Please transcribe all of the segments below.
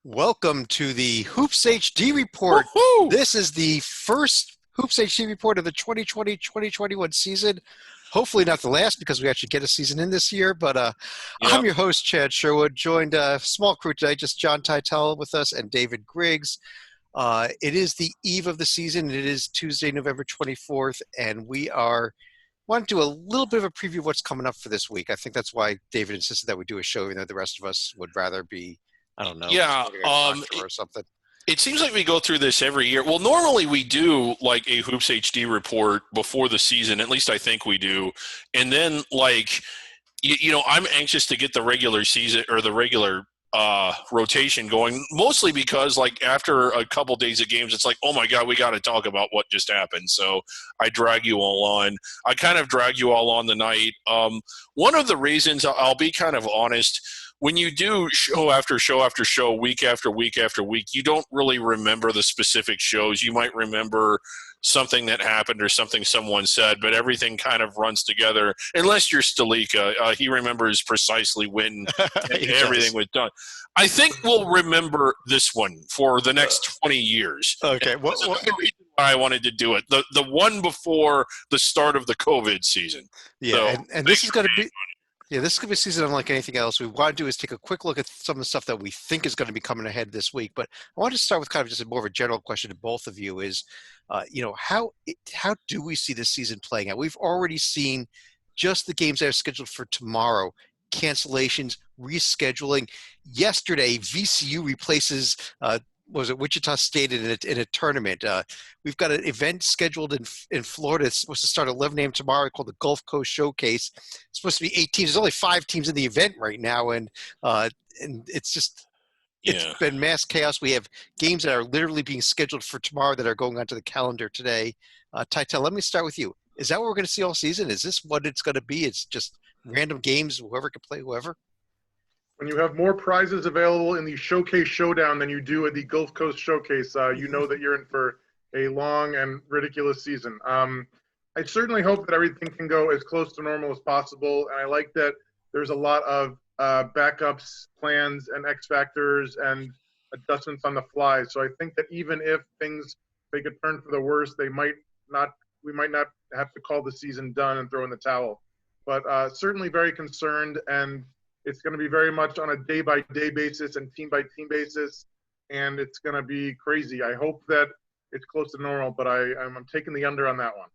Welcome to the Hoops HD report. Woohoo! This is the first Hoops HD report of the 2020-2021 season. Hopefully not the last because we actually get a season in this year. But Yep. I'm your host, Chad Sherwood, joined a small crew today, just John Teitel with us and David Griggs. It is the eve of the season. It is Tuesday, November 24th, and we want to do a little bit of a preview of what's coming up for this week. I think that's why David insisted that we do a show, even though the rest of us would rather be, I don't know, Yeah. supporting a rock or something. It seems like we go through this every year. Well, normally we do like a Hoops HD report before the season. At least I think we do. And then I'm anxious to get the regular season or the regular rotation going, mostly because like after a couple days of games, it's like, oh my God, we got to talk about what just happened. So I drag you all on. I kind of drag you all on the night. One of the reasons, I'll be kind of honest, when you do show after show after show, week after week after week, you don't really remember the specific shows. You might remember something that happened or something someone said, but everything kind of runs together. Unless you're Stalika, he remembers precisely when everything was done. I think we'll remember this one for the next 20 years. Okay. That's another reason why I wanted to do it. The one before the start of the COVID season. Yeah, So, and this is going to be – yeah, this is going to be a season unlike anything else. What we want to do is take a quick look at some of the stuff that we think is going to be coming ahead this week. But I want to start with kind of just more of a general question to both of you is, how do we see this season playing out? We've already seen just the games that are scheduled for tomorrow, cancellations, rescheduling. Yesterday, VCU replaces Wichita State in a tournament. We've got an event scheduled in Florida. It's supposed to start at 11 a.m. tomorrow called the Gulf Coast Showcase. It's supposed to be 8 teams. There's only 5 teams in the event right now, and it's just it's been mass chaos. We have games that are literally being scheduled for tomorrow that are going onto the calendar today. Teitel, let me start with you. Is that what we're going to see all season? Is this what it's going to be? It's just random games, whoever can play whoever? When you have more prizes available in the Showcase Showdown than you do at the Gulf Coast Showcase, you know that you're in for a long and ridiculous season. I certainly hope that everything can go as close to normal as possible, and I like that there's a lot of backups, plans, and X factors and adjustments on the fly. So I think that even if things take a turn for the worse, we might not have to call the season done and throw in the towel. But certainly very concerned, and it's going to be very much on a day-by-day basis and team-by-team basis, and it's going to be crazy. I hope that it's close to normal, but I'm taking the under on that one.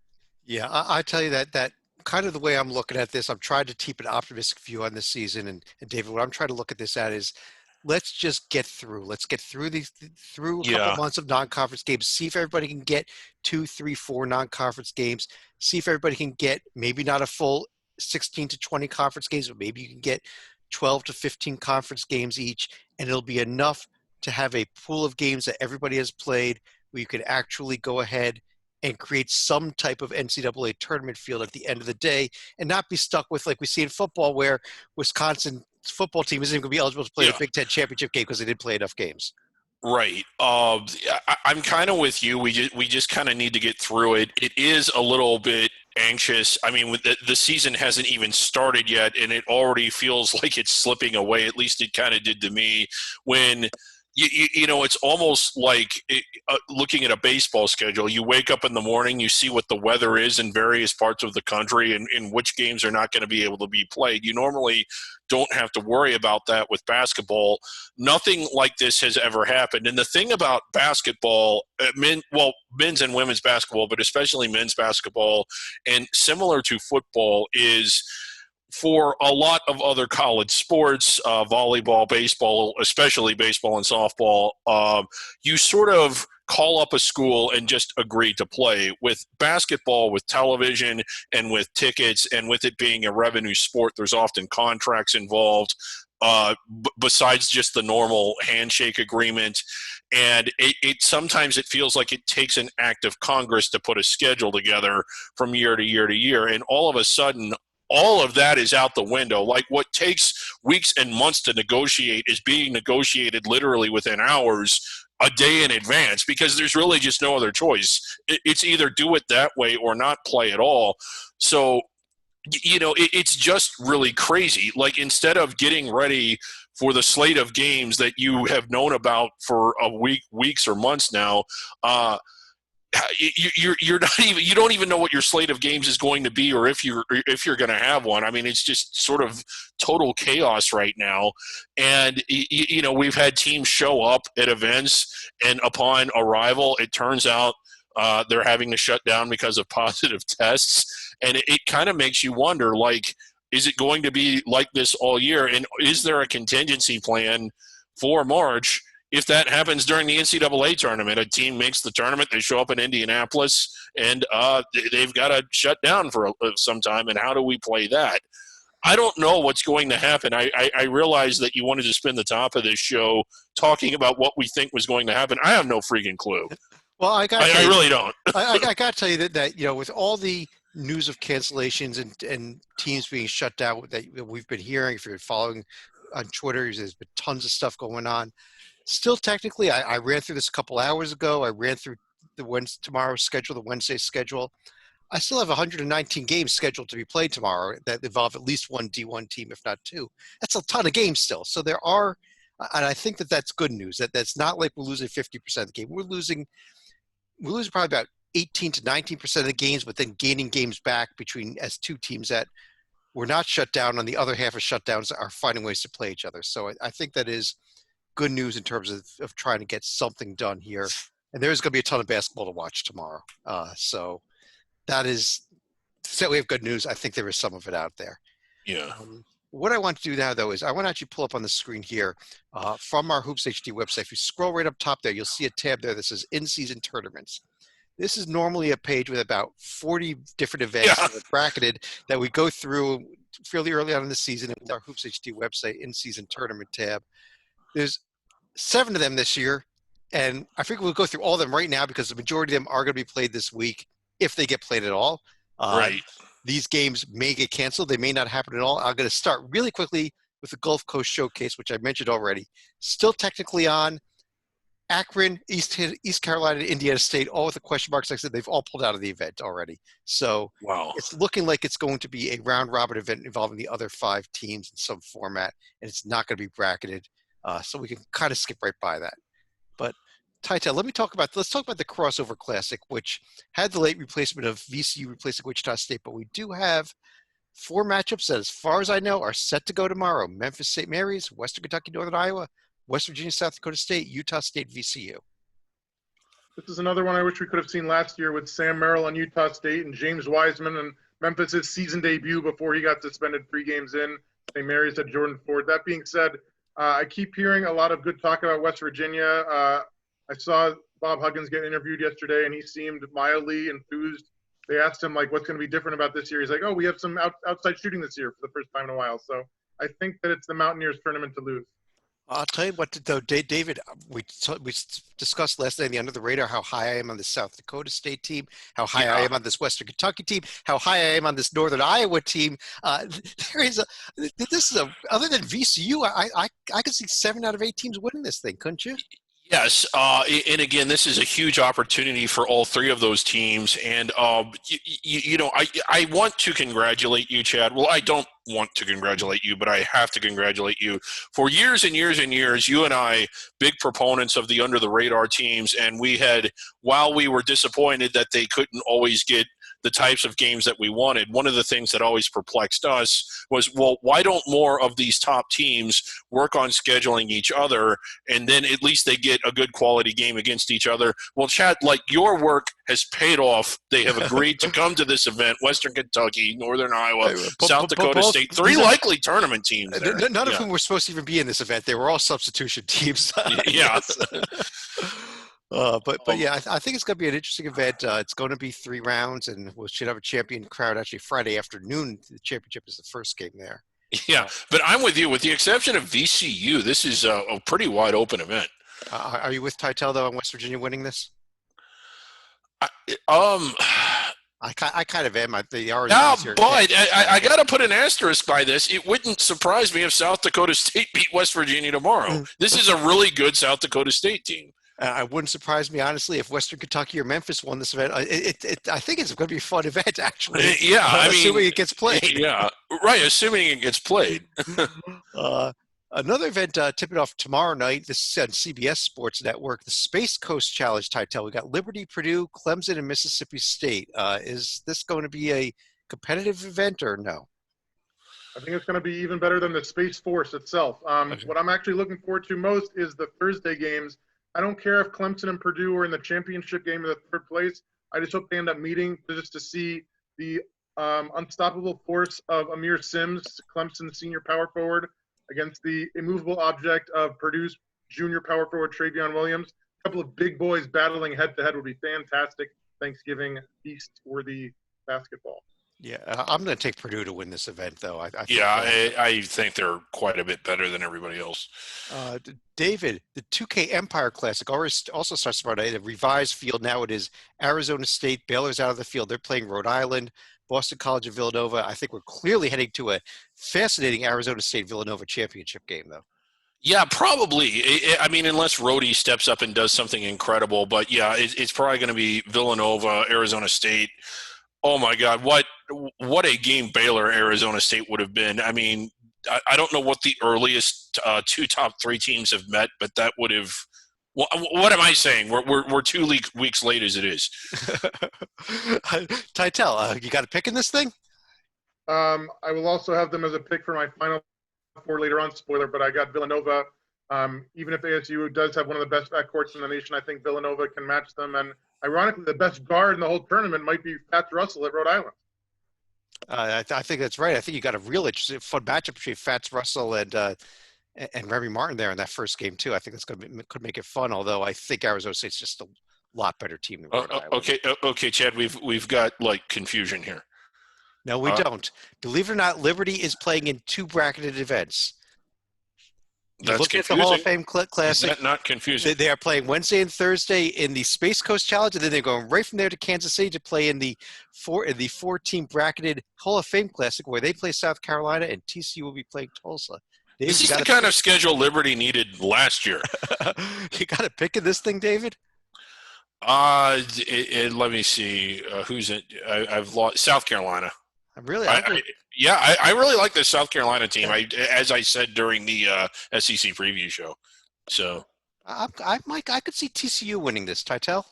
Yeah, I tell you that kind of the way I'm looking at this, I'm trying to keep an optimistic view on this season. And David, what I'm trying to look at this at is let's just get through. Let's get through a couple months of non-conference games, see if everybody can get 2, 3, 4 non-conference games, see if everybody can get maybe not a full 16 to 20 conference games, but maybe you can get 12 to 15 conference games each, and it'll be enough to have a pool of games that everybody has played where you could actually go ahead and create some type of NCAA tournament field at the end of the day and not be stuck with, like we see in football, where Wisconsin's football team isn't going to be eligible to play the Big Ten championship game because they didn't play enough games. Right. I'm kind of with you. We just kind of need to get through it. It is a little bit anxious. I mean, the season hasn't even started yet, and it already feels like it's slipping away. At least it kind of did to me when it's almost like looking at a baseball schedule. You wake up in the morning, you see what the weather is in various parts of the country and which games are not going to be able to be played. You normally don't have to worry about that with basketball. Nothing like this has ever happened. And the thing about basketball, men's and women's basketball, but especially men's basketball, and similar to football, is for a lot of other college sports, volleyball, baseball, especially baseball and softball, you sort of call up a school and just agree to play. With basketball, with television and with tickets, and with it being a revenue sport, there's often contracts involved besides just the normal handshake agreement. And sometimes it feels like it takes an act of Congress to put a schedule together from year to year to year. And all of a sudden, all of that is out the window. Like what takes weeks and months to negotiate is being negotiated literally within hours, a day in advance, because there's really just no other choice. It's either do it that way or not play at all. So, it's just really crazy. Like instead of getting ready for the slate of games that you have known about for weeks or months now. You're not even, you don't even know what your slate of games is going to be, or if you're going to have one. I mean, it's just sort of total chaos right now. And we've had teams show up at events, and upon arrival, it turns out they're having to shut down because of positive tests, and it kind of makes you wonder, like, is it going to be like this all year? And is there a contingency plan for March? If that happens during the NCAA tournament, a team makes the tournament, they show up in Indianapolis, and they've got to shut down for some time. And how do we play that? I don't know what's going to happen. I realize that you wanted to spend the top of this show talking about what we think was going to happen. I have no freaking clue. Well, I really don't. I got to tell you that with all the news of cancellations and teams being shut down that we've been hearing, if you're following on Twitter, there's been tons of stuff going on. Still, technically, I ran through this a couple hours ago. I ran through tomorrow's schedule, the Wednesday schedule. I still have 119 games scheduled to be played tomorrow that involve at least one D1 team, if not two. That's a ton of games still. So there are, and I think that's good news. That's not like we're losing 50% of the game. We're losing probably about 18 to 19% of the games, but then gaining games back as two teams that were not shut down. On the other half of shutdowns are finding ways to play each other. So I think that is good news in terms of trying to get something done here. And there's going to be a ton of basketball to watch tomorrow. So we have good news. I think there is some of it out there. Yeah. What I want to do now, though, is I want to actually pull up on the screen here from our Hoops HD website. If you scroll right up top there, you'll see a tab there that says In-Season Tournaments. This is normally a page with about 40 different events that are bracketed that we go through fairly early on in the season with our Hoops HD website In-Season Tournament tab. There's 7 of them this year, and I think we'll go through all of them right now because the majority of them are going to be played this week if they get played at all. Right. These games may get canceled. They may not happen at all. I'm going to start really quickly with the Gulf Coast Showcase, which I mentioned already. Still technically on. Akron, East Carolina, Indiana State, all with the question marks. Like I said, they've all pulled out of the event already. So It's looking like it's going to be a round-robin event involving the other 5 teams in some format, and it's not going to be bracketed. So we can kind of skip right by that. But Taitel, let's talk about the Crossover Classic, which had the late replacement of VCU replacing Wichita State, but we do have 4 matchups that, as far as I know, are set to go tomorrow. Memphis St. Mary's, Western Kentucky, Northern Iowa, West Virginia, South Dakota State, Utah State, VCU. This is another one I wish we could have seen last year with Sam Merrill on Utah State and James Wiseman and Memphis' season debut before he got suspended 3 games in. St. Mary's had Jordan Ford. That being said, I keep hearing a lot of good talk about West Virginia. I saw Bob Huggins get interviewed yesterday, and he seemed mildly enthused. They asked him, like, what's going to be different about this year? He's like, we have some outside shooting this year for the first time in a while. So I think that it's the Mountaineers tournament to lose. I'll tell you what, though, David, we discussed last night in the Under the Radar how high I am on the South Dakota State team, how high I am on this Western Kentucky team, how high I am on this Northern Iowa team. This is other than VCU, I could see 7 out of 8 teams winning this thing, couldn't you? Yes, and again, this is a huge opportunity for all 3 of those teams. And I want to congratulate you, Chad. Well, I don't want to congratulate you, but I have to congratulate you. For years and years and years, you and I, big proponents of the Under the Radar teams, and while we were disappointed that they couldn't always get the types of games that we wanted, one of the things that always perplexed us was, well, why don't more of these top teams work on scheduling each other, and then at least they get a good quality game against each other? Well, Chad, like, your work has paid off. They have agreed to come to this event. Western Kentucky, Northern Iowa, South Dakota State, 3 likely tournament teams there. None of whom were supposed to even be in this event. They were all substitution teams. Yeah. But yeah, I think it's going to be an interesting event. It's going to be 3 rounds, and we should have a champion crowned actually Friday afternoon. The championship is the first game there. Yeah, but I'm with you. With the exception of VCU, this is a pretty wide open event. Are you with Taitel, though, on West Virginia winning this? I kind of am. They are. No, but I got to put an asterisk by this. It wouldn't surprise me if South Dakota State beat West Virginia tomorrow. This is a really good South Dakota State team. It wouldn't surprise me, honestly, if Western Kentucky or Memphis won this event. I think it's going to be a fun event, actually. Yeah, assuming it gets played. Yeah, right. Assuming it gets played. Another event tipping off tomorrow night. This is on CBS Sports Network, the Space Coast Challenge title. We got Liberty, Purdue, Clemson, and Mississippi State. Is this going to be a competitive event or no? I think it's going to be even better than the Space Force itself. Okay. What I'm actually looking forward to most is the Thursday games. I don't care if Clemson and Purdue are in the championship game of the third place. I just hope they end up meeting just to see the unstoppable force of Amir Sims, Clemson's senior power forward, against the immovable object of Purdue's junior power forward, Travion Williams. A couple of big boys battling head-to-head would be fantastic. Thanksgiving feast-worthy basketball. Yeah, I'm going to take Purdue to win this event, though. I think they're quite a bit better than everybody else. David, the 2K Empire Classic also starts tomorrow night. A revised field now. It is Arizona State. Baylor's out of the field. They're playing Rhode Island. Boston College and Villanova. I think we're clearly heading to a fascinating Arizona State-Villanova championship game, though. Yeah, probably. I mean, unless Rhodey steps up and does something incredible. But, yeah, it's probably going to be Villanova, Arizona State. Oh, my God, what a game Baylor, Arizona State would have been. I mean, I don't know what the earliest two top three teams have met, but that would have – what am I saying? We're 2 weeks late as it is. Titel, you got a pick in this thing? I will also have them as a pick for my final four later on. Spoiler, but I got Villanova. Even if ASU does have one of the best backcourts in the nation, I think Villanova can match them. And ironically, the best guard in the whole tournament might be Fats Russell at Rhode Island. I think that's right. I think you got a real interesting, fun matchup between Fats Russell and Remy Martin there in that first game too. I think that's could make it fun. Although I think Arizona State's just a lot better team than Rhode Island. Okay, Chad. We've got like confusion here. No, we don't. Believe it or not, Liberty is playing in 2 bracketed events. That's Look at the confusing. Hall of Fame Classic. Is that not confusing? They are playing Wednesday and Thursday in the Space Coast Challenge, and then they're going right from there to Kansas City to play in the 4-team bracketed Hall of Fame Classic, where they play South Carolina and TCU will be playing Tulsa. David, this is the kind of schedule Liberty needed last year. You got a pick in this thing, David? Let me see. Who's it? I've lost South Carolina. Really? I really like the South Carolina team. As I said during the SEC preview show. So I could see TCU winning this. Titel?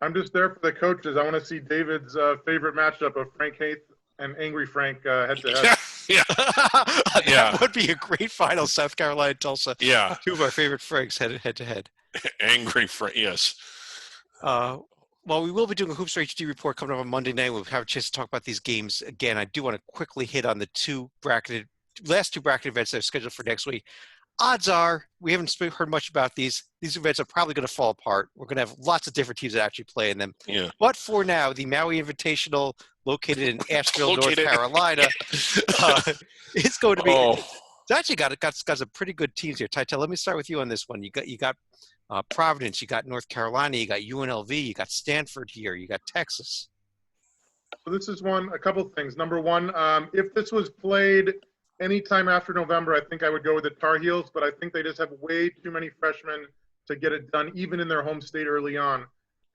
I'm just there for the coaches. I want to see David's favorite matchup of Frank Haith and Angry Frank head to head. Yeah. That would be a great final. South Carolina, Tulsa. Yeah. 2 of our favorite Franks head to head. Angry Frank. Yes. Well, we will be doing a Hoops HD report coming up on Monday night. We'll have a chance to talk about these games again. I do want to quickly hit on the last two bracketed events that are scheduled for next week. Odds are, we haven't heard much about these. These events are probably going to fall apart. We're going to have lots of different teams that actually play in them. Yeah. But for now, the Maui Invitational, located in Asheville, North Carolina, it's going to be. It's actually got some pretty good teams here. Titel, let me start with you on this one. You got Providence, you got North Carolina, you got UNLV, you got Stanford here, you got Texas. So this is a couple of things. Number one, if this was played anytime after November, I think I would go with the Tar Heels, but I think they just have way too many freshmen to get it done, even in their home state early on.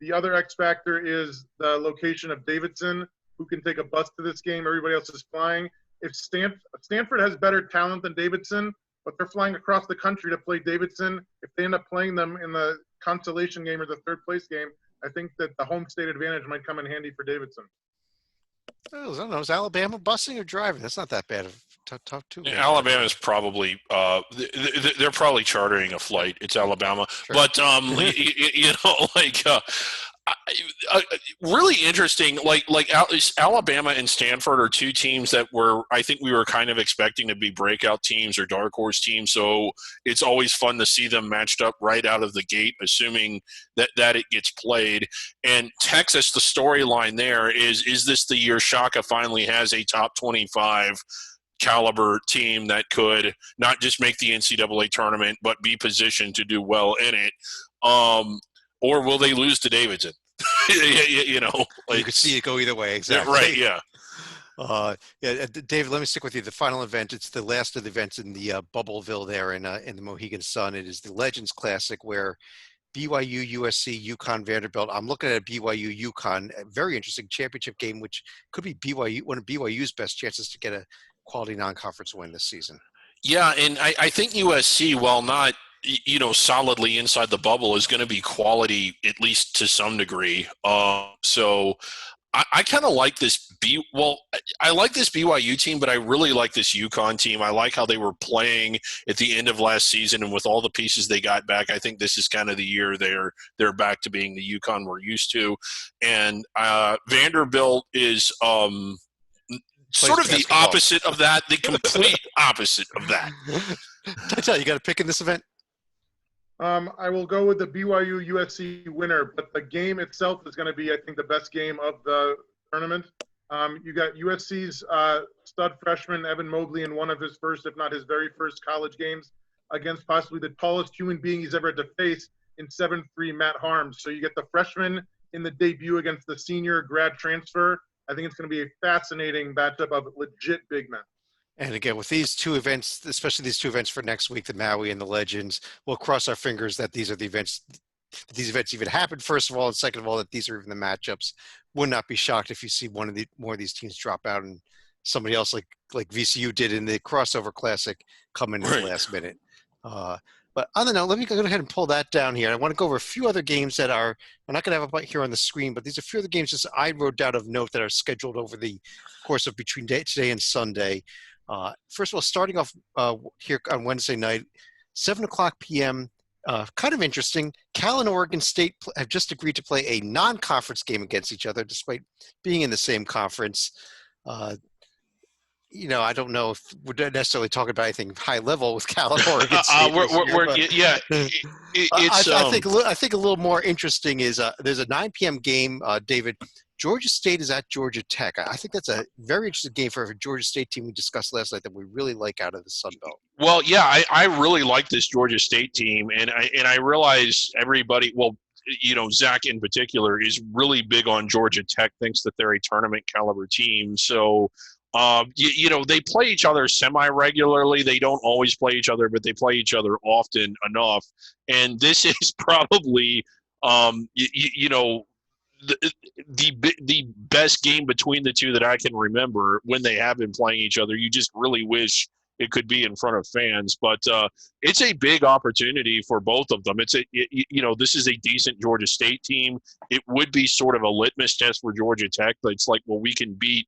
The other X factor is the location of Davidson, who can take a bus to this game. Everybody else is flying. If Stanford has better talent than Davidson, but they're flying across the country to play Davidson, if they end up playing them in the consolation game or the third place game, I think that the home state advantage might come in handy for Davidson. I don't know. Is Alabama busing or driving? That's not that bad of tough too. Yeah, Alabama's probably they're probably chartering a flight. It's Alabama, sure. But really interesting. Like Alabama and Stanford are 2 teams that I think we were kind of expecting to be breakout teams or dark horse teams. So it's always fun to see them matched up right out of the gate, assuming that it gets played. And Texas, the storyline there is this the year Shaka finally has a top 25 caliber team that could not just make the NCAA tournament, but be positioned to do well in it. Or will they lose to Davidson? You could see it go either way. Exactly. Right. Yeah. David, let me stick with you. The final event, it's the last of the events in the Bubbleville there in the Mohegan Sun. It is the Legends Classic where BYU, USC, UConn, Vanderbilt. I'm looking at BYU, UConn, a very interesting championship game, which could be one of BYU's best chances to get a quality non-conference win this season. Yeah, and I think USC, while not solidly inside the bubble, is going to be quality at least to some degree. So I kind of like this I like this BYU team, but I really like this UConn team. I like how they were playing at the end of last season, and with all the pieces they got back, I think this is kind of the year they're back to being the UConn we're used to. And Vanderbilt is sort Plays of the basketball. opposite of that, the complete opposite of that. Tytel, you got a pick in this event? I will go with the BYU USC winner, but the game itself is going to be, I think, the best game of the tournament. You got USC's stud freshman Evan Mobley in one of his first, if not his very first college games against possibly the tallest human being he's ever had to face in 7'3" Matt Harms. So you get the freshman in the debut against the senior grad transfer. I think it's going to be a fascinating matchup of legit big men. And again, with these two events, especially these two events for next week, the Maui and the Legends, we'll cross our fingers that these are the events, that these events even happen, first of all, and second of all, that these are even the matchups. Would not be shocked if you see more of these teams drop out and somebody else like VCU did in the crossover classic come in at the last minute. But on the note, let me go ahead and pull that down here. I want to go over a few other games that are, I'm not going to have a here on the screen, but these are a few other games just I wrote down of note that are scheduled over the course of between today and Sunday. First of all, starting off here on Wednesday night, 7 o'clock p.m., kind of interesting. Cal and Oregon State have just agreed to play a non-conference game against each other, despite being in the same conference. I don't know if we're necessarily talking about anything high level with Cal and Oregon State. I think a little more interesting is there's a 9 p.m. game, David. Georgia State is at Georgia Tech. I think that's a very interesting game for a Georgia State team we discussed last night that we really like out of the Sun Belt. Well, yeah, I really like this Georgia State team, and I realize everybody, Zach in particular, is really big on Georgia Tech, thinks that they're a tournament caliber team. So, they play each other semi-regularly. They don't always play each other, but they play each other often enough. And this is probably, the best game between the two that I can remember when they have been playing each other. You just really wish it could be in front of fans, but it's a big opportunity for both of them. This is a decent Georgia State team. It would be sort of a litmus test for Georgia Tech, but it's like, well, we can beat,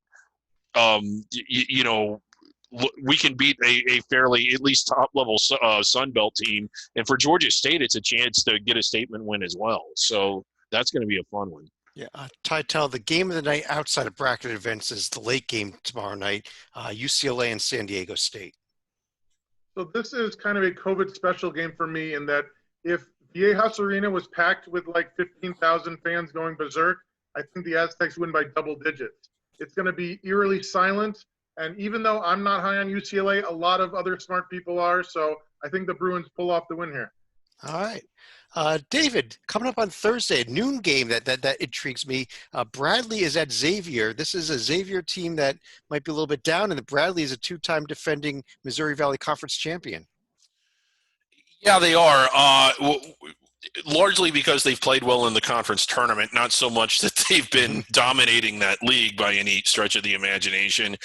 we can beat a fairly, at least top level Sun Belt team. And for Georgia State, it's a chance to get a statement win as well. So that's going to be a fun one. Yeah, Tytel, the game of the night outside of bracket events is the late game tomorrow night, UCLA and San Diego State. So this is kind of a COVID special game for me in that if Viejas Arena was packed with like 15,000 fans going berserk, I think the Aztecs win by double digits. It's going to be eerily silent, and even though I'm not high on UCLA, a lot of other smart people are, so I think the Bruins pull off the win here. All right. David, coming up on Thursday, a noon game that intrigues me. Bradley is at Xavier. This is a Xavier team that might be a little bit down, and the Bradley is a two-time defending Missouri Valley Conference champion. Yeah, they are. Largely because they've played well in the conference tournament, not so much that they've been dominating that league by any stretch of the imagination.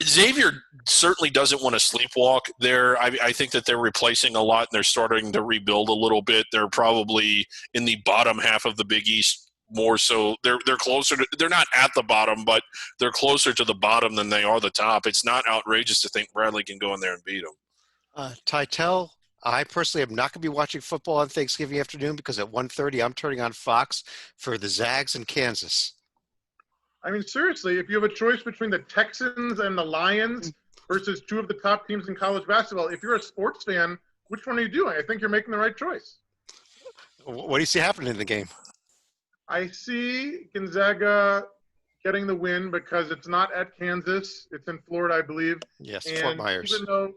Xavier certainly doesn't want to sleepwalk there. I think that they're replacing a lot, and they're starting to rebuild a little bit. They're probably in the bottom half of the Big East more so. They're closer to, they're not at the bottom, but they're closer to the bottom than they are the top. It's not outrageous to think Bradley can go in there and beat them. Tytel, I personally am not going to be watching football on Thanksgiving afternoon because at 1:30 I'm turning on Fox for the Zags in Kansas. I mean, seriously, if you have a choice between the Texans and the Lions versus two of the top teams in college basketball, if you're a sports fan, which one are you doing? I think you're making the right choice. What do you see happening in the game? I see Gonzaga getting the win because it's not at Kansas. It's in Florida, I believe. Yes, and Fort Myers. Even though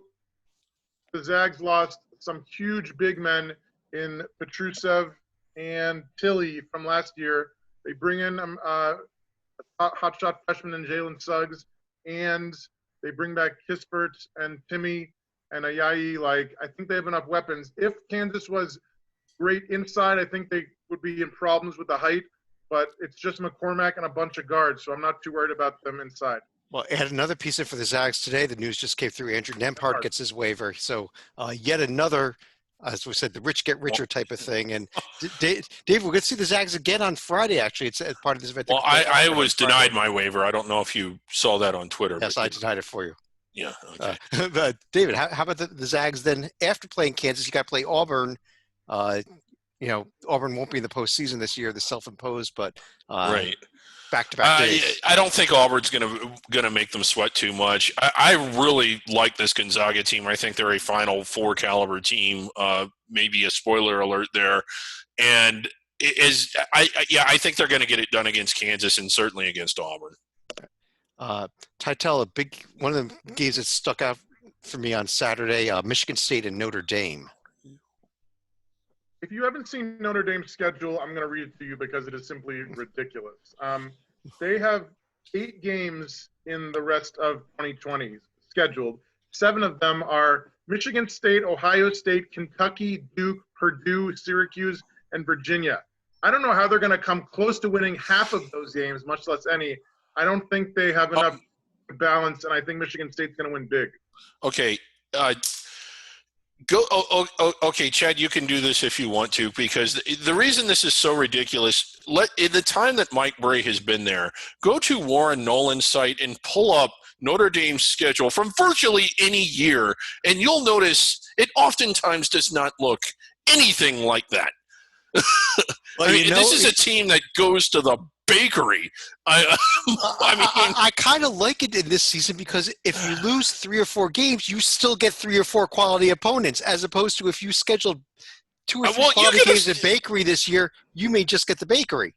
the Zags lost some huge big men in Petrusev and Tilly from last year, they bring in hotshot freshman and Jalen Suggs, and they bring back Kispert and Timmy and Ayayi. I think they have enough weapons. If Kansas was great inside, I think they would be in problems with the height, but it's just McCormack and a bunch of guards, so I'm not too worried about them inside. Well, add another piece in for the Zags today. The news just came through. Andrew Nemhart gets his waiver. So yet another, as we said, the rich get richer type of thing. And Dave, we're going to see the Zags again on Friday, actually. It's part of this event. Well, I was denied my waiver. I don't know if you saw that on Twitter. Yes, I denied it for you. Yeah. Okay. But David, how about the Zags then? After playing Kansas, you got to play Auburn. Auburn won't be in the postseason this year, the self-imposed, but right. Back-to-back days. I don't think Auburn's gonna make them sweat too much. I really like this Gonzaga team. I think they're a Final Four caliber team. Maybe a spoiler alert there, and I think they're going to get it done against Kansas and certainly against Auburn. Titel, one of the games that stuck out for me on Saturday, Michigan State and Notre Dame. If you haven't seen Notre Dame's schedule, I'm going to read it to you because it is simply ridiculous. They have 8 games in the rest of 2020 scheduled. 7 of them are Michigan State, Ohio State, Kentucky, Duke, Purdue, Syracuse, and Virginia. I don't know how they're going to come close to winning half of those games, much less any. I don't think they have enough balance, and I think Michigan State's going to win big. Okay. Okay, Chad, you can do this if you want to, because the reason this is so ridiculous, in the time that Mike Bray has been there, go to Warren Nolan's site and pull up Notre Dame's schedule from virtually any year, and you'll notice it oftentimes does not look anything like that. Well, this is a team that goes to the bakery. I kind of like it in this season because if you lose 3 or 4 games, you still get 3 or 4 quality opponents, as opposed to if you scheduled 2 or 3 quality games at bakery this year, you may just get the bakery.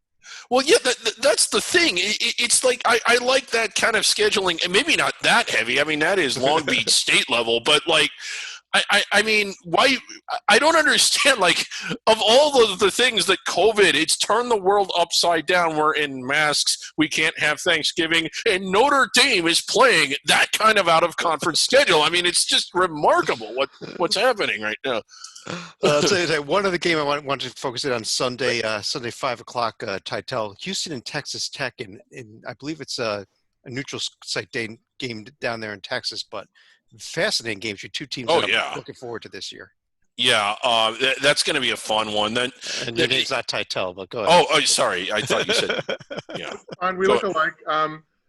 Well, yeah, that's the thing. It's like I like that kind of scheduling, and maybe not that heavy. I mean, that is Long Beach state level, but like – I mean, why? I don't understand. Like, of all of the things that COVID, it's turned the world upside down. We're in masks. We can't have Thanksgiving. And Notre Dame is playing that kind of out-of-conference schedule. I mean, it's just remarkable what's happening right now. I'll tell you that one other game I want to focus in on Sunday 5 o'clock, Titel, Houston and Texas Tech. And I believe it's a neutral site game down there in Texas, but fascinating games. Your 2 teams that I'm looking forward to this year. Yeah, that's going to be a fun one. Then, and your name's not Titel, but go ahead. Oh, sorry. I thought you said, yeah. And we look alike.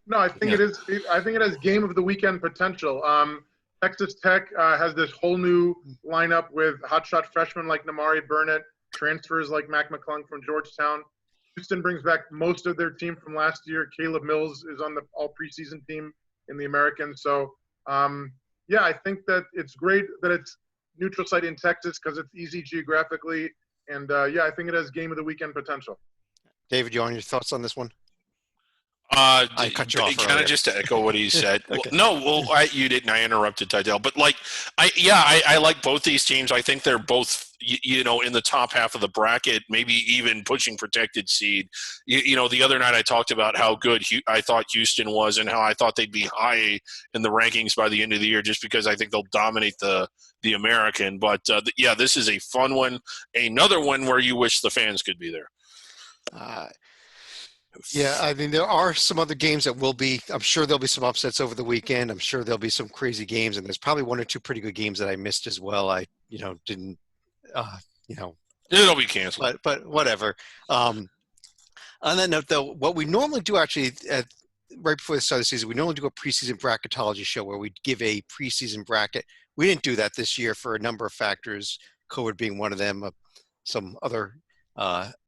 No, I think it is. I think it has game of the weekend potential. Texas Tech has this whole new lineup with hotshot freshmen like Namari Burnett, transfers like Mac McClung from Georgetown. Houston brings back most of their team from last year. Caleb Mills is on the all preseason team in the American. So, yeah, I think that it's great that it's neutral site in Texas because it's easy geographically. And, yeah, I think it has game of the weekend potential. David, you on your thoughts on this one? I cut you off kind of just to echo what he said. Okay. You didn't. I interrupted Tidell. But, like, I like both these teams. I think they're both, in the top half of the bracket, maybe even pushing protected seed. The other night I talked about how good I thought Houston was and how I thought they'd be high in the rankings by the end of the year just because I think they'll dominate the American. But, yeah, this is a fun one. Another one where you wish the fans could be there. Yeah, I mean, there are some other games that will be – I'm sure there'll be some upsets over the weekend. I'm sure there'll be some crazy games, and there's probably 1 or 2 pretty good games that I missed as well. I, didn't It'll be canceled. But whatever. On that note, though, what we normally do actually right before the start of the season, we normally do a preseason bracketology show where we give a preseason bracket. We didn't do that this year for a number of factors, COVID being one of them, some other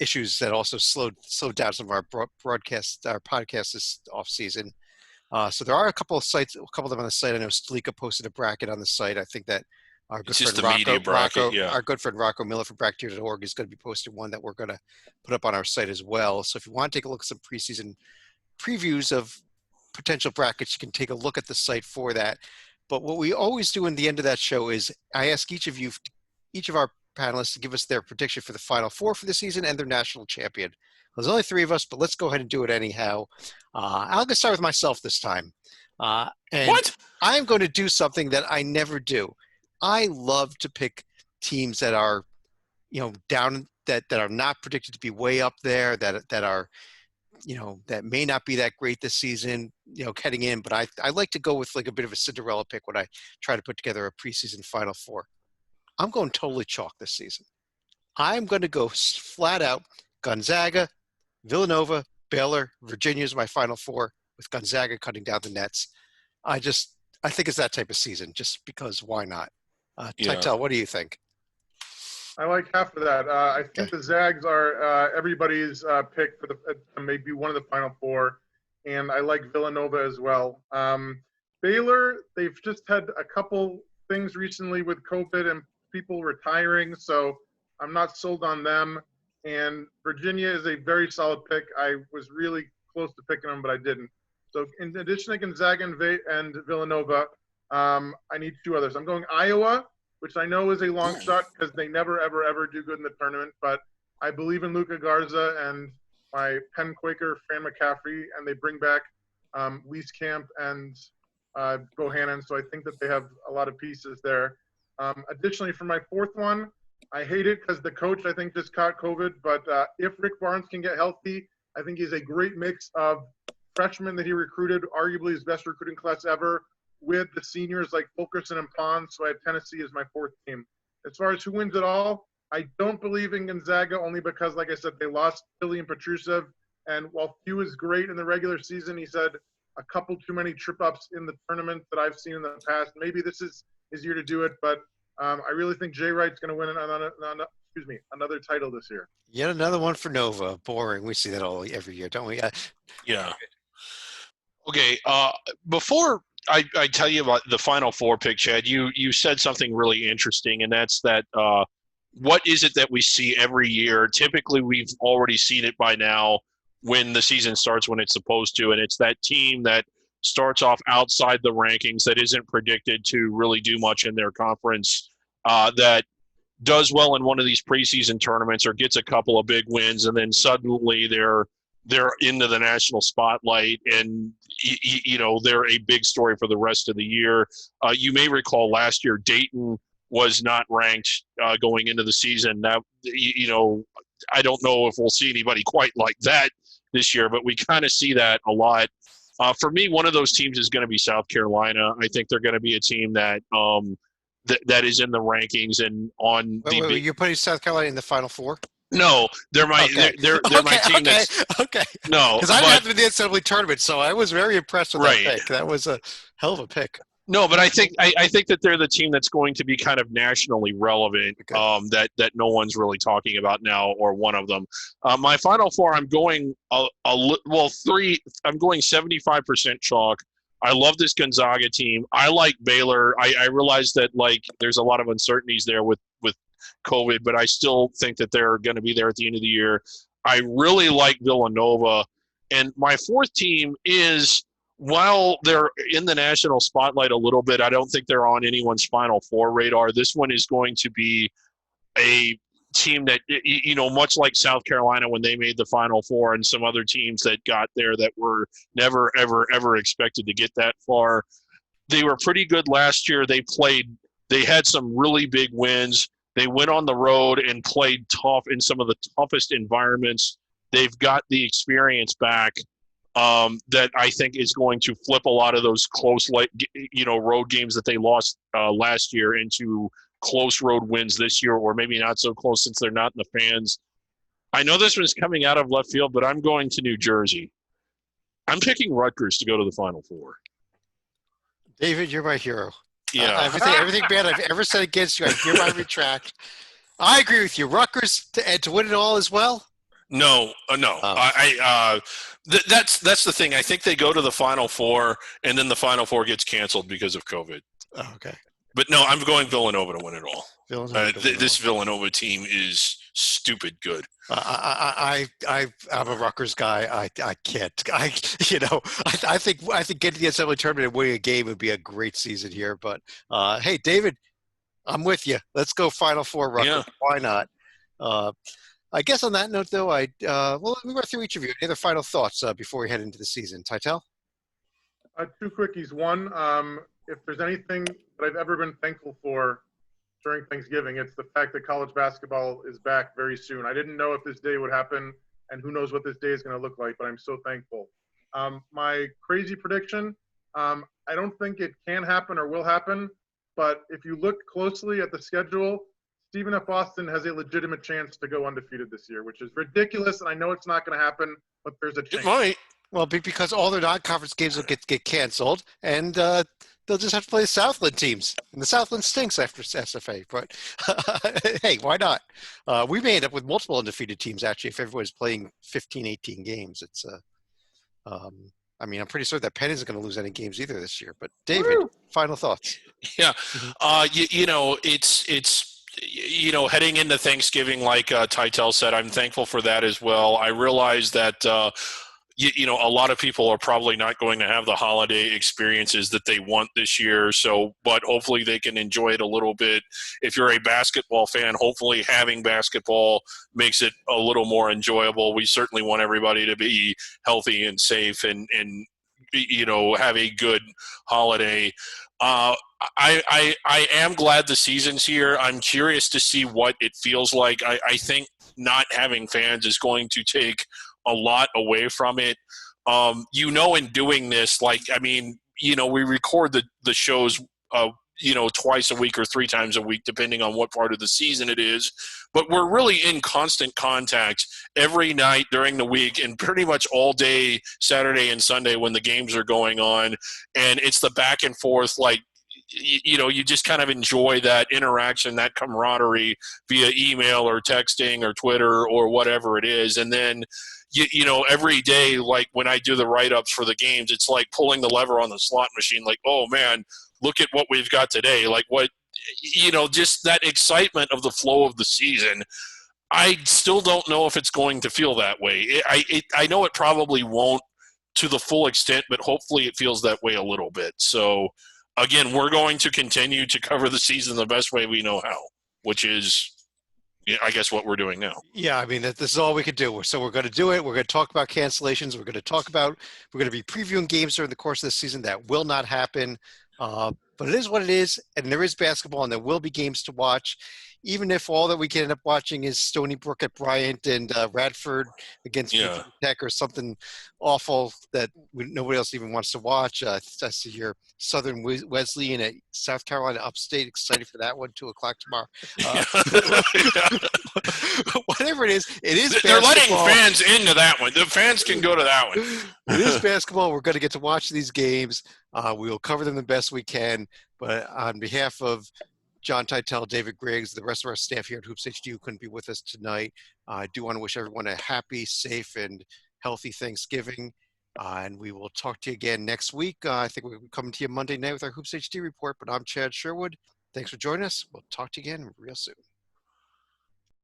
issues that also slowed down some of our podcasts this off season. So there are a couple of them on the site. I know Stalika posted a bracket on the site. I think that our good friend Rocco Miller from Bracketier.org is going to be posting one that we're going to put up on our site as well. So if you want to take a look at some preseason previews of potential brackets, you can take a look at the site for that. But what we always do in the end of that show is I ask each of our panelists to give us their prediction for the Final Four for the season and their national champion. There's only 3 of us, but let's go ahead and do it anyhow. I'll start with myself this time. And what? I'm going to do something that I never do. I love to pick teams that are, down, that are not predicted to be way up there, that are that may not be that great this season, heading in, but I like to go with like a bit of a Cinderella pick when I try to put together a preseason Final Four. I'm going totally chalk this season. I'm going to go flat out Gonzaga, Villanova, Baylor, Virginia is my Final Four, with Gonzaga cutting down the nets. I think it's that type of season, just because why not? Yeah. Tytel, what do you think? I like half of that. I think Okay. the Zags are everybody's pick for maybe one of the Final Four, and I like Villanova as well. Baylor, they've just had a couple things recently with COVID and people retiring, so I'm not sold on them. And Virginia is a very solid pick. I was really close to picking them, but I didn't. So in addition to Gonzaga and Villanova, I need two others. I'm going Iowa, which I know is a long shot because they never, ever, ever do good in the tournament. But I believe in Luka Garza and my Penn Quaker, Fran McCaffrey, and they bring back Lees Camp and Bohannon. So I think that they have a lot of pieces there. Additionally, for my fourth one, I hate it because the coach, I think, just caught COVID. But if Rick Barnes can get healthy, I think he's a great mix of freshmen that he recruited, arguably his best recruiting class ever, with the seniors like Fulkerson and Pons. So I have Tennessee as my fourth team. As far as who wins it all, I don't believe in Gonzaga only because, like I said, they lost Philly and Petrusev. And while Few is great in the regular season, he said a couple too many trip-ups in the tournament that I've seen in the past. Maybe this is his year to do it, but I really think Jay Wright's going to win another title this year. Yet another one for Nova. Boring. We see that every year, don't we? Yeah. Okay. Before I tell you about the Final Four pick, Chad, you said something really interesting, and that's that what is it that we see every year? Typically, we've already seen it by now when the season starts, when it's supposed to, and it's that team that starts off outside the rankings that isn't predicted to really do much in their conference, that does well in one of these preseason tournaments or gets a couple of big wins, and then suddenly they're into the national spotlight, and they're a big story for the rest of the year. You may recall last year Dayton was not ranked going into the season. Now, I don't know if we'll see anybody quite like that this year, but we kind of see that a lot. For me, one of those teams is going to be South Carolina. I think they're going to be a team that that is in the rankings and on Wait, you're putting South Carolina in the Final Four? No, they're my they're my team. Okay. No, because I didn't have to be the NCAA tournament, so I was very impressed with that pick. That was a hell of a pick. No, but I think that they're the team that's going to be kind of nationally relevant. Okay. That no one's really talking about now, or one of them. My Final Four, I'm going three. I'm going 75% chalk. I love this Gonzaga team. I like Baylor. I realize that there's a lot of uncertainties there with COVID, but I still think that they're going to be there at the end of the year. I really like Villanova. And my fourth team is, while they're in the national spotlight a little bit, I don't think they're on anyone's Final Four radar. This one is going to be a team that, much like South Carolina when they made the Final Four and some other teams that got there that were never, ever, ever expected to get that far. They were pretty good last year. They had some really big wins. They went on the road and played tough in some of the toughest environments. They've got the experience back that I think is going to flip a lot of those close, road games that they lost last year into close road wins this year, or maybe not so close since they're not in the fans. I know this one's coming out of left field, but I'm going to New Jersey. I'm picking Rutgers to go to the Final Four. David, you're my hero. Yeah. Everything bad I've ever said against you, I hereby retract. I agree with you. Rutgers to win it all as well? No. Oh. That's the thing. I think they go to the Final Four, and then the Final Four gets canceled because of COVID. Oh, okay. But no, I'm going Villanova to win it all. This all. Villanova team is stupid good. I'm a Rutgers guy. I can't. I think getting the NCAA tournament and winning a game would be a great season here. But hey, David, I'm with you. Let's go Final Four Rutgers. Yeah. Why not? I guess on that note, though, let me go through each of you. Any other final thoughts before we head into the season? Tytel? Two quickies. One, if there's anything that I've ever been thankful for during Thanksgiving, it's the fact that college basketball is back very soon. I didn't know if this day would happen and who knows what this day is going to look like, but I'm so thankful. My crazy prediction, I don't think it can happen or will happen, but if you look closely at the schedule, Stephen F. Austin has a legitimate chance to go undefeated this year, which is ridiculous, and I know it's not going to happen, but there's a chance. It might. Well, because all their non-conference games will get canceled, and they'll just have to play the Southland teams. And the Southland stinks after SFA, but hey, why not? We may end up with multiple undefeated teams, actually, if everyone's playing 15, 18 games. It's I mean, I'm pretty sure that Penn isn't going to lose any games either this year. But David, final thoughts? Yeah. It's heading into Thanksgiving, like Tytel said, I'm thankful for that as well. I realize that a lot of people are probably not going to have the holiday experiences that they want this year. But hopefully they can enjoy it a little bit. If you're a basketball fan, hopefully having basketball makes it a little more enjoyable. We certainly want everybody to be healthy and safe and have a good holiday. I am glad the season's here. I'm curious to see what it feels like. I think not having fans is going to take a lot away from it. In doing this, we record the shows, twice a week or 3 times a week, depending on what part of the season it is. But we're really in constant contact every night during the week and pretty much all day Saturday and Sunday when the games are going on. And it's the back and forth, you just kind of enjoy that interaction, that camaraderie via email or texting or Twitter or whatever it is. And then, every day, like when I do the write-ups for the games, it's like pulling the lever on the slot machine, like, oh man, look at what we've got today. Like just that excitement of the flow of the season. I still don't know if it's going to feel that way. I know it probably won't to the full extent, but hopefully it feels that way a little bit. So again, we're going to continue to cover the season the best way we know how, which is, I guess, what we're doing now. Yeah, I mean, this is all we could do. So we're going to do it. We're going to talk about cancellations. We're going to be previewing games during the course of this season that will not happen. But it is what it is, and there is basketball, and there will be games to watch. Even if all that we can end up watching is Stony Brook at Bryant and Radford against Virginia Tech or something awful that nobody else even wants to watch. I see your Southern Wesleyan at South Carolina Upstate. Excited for that one, 2:00 tomorrow. Whatever it is basketball. They're letting fans into that one. The fans can go to that one. It is basketball. We're going to get to watch these games. We will cover them the best we can. But on behalf of John Tytel, David Griggs, the rest of our staff here at Hoops HQ who couldn't be with us tonight, I do want to wish everyone a happy, safe, and healthy Thanksgiving. And we will talk to you again next week. I think we'll be coming to you Monday night with our Hoops HD report. But I'm Chad Sherwood. Thanks for joining us. We'll talk to you again real soon.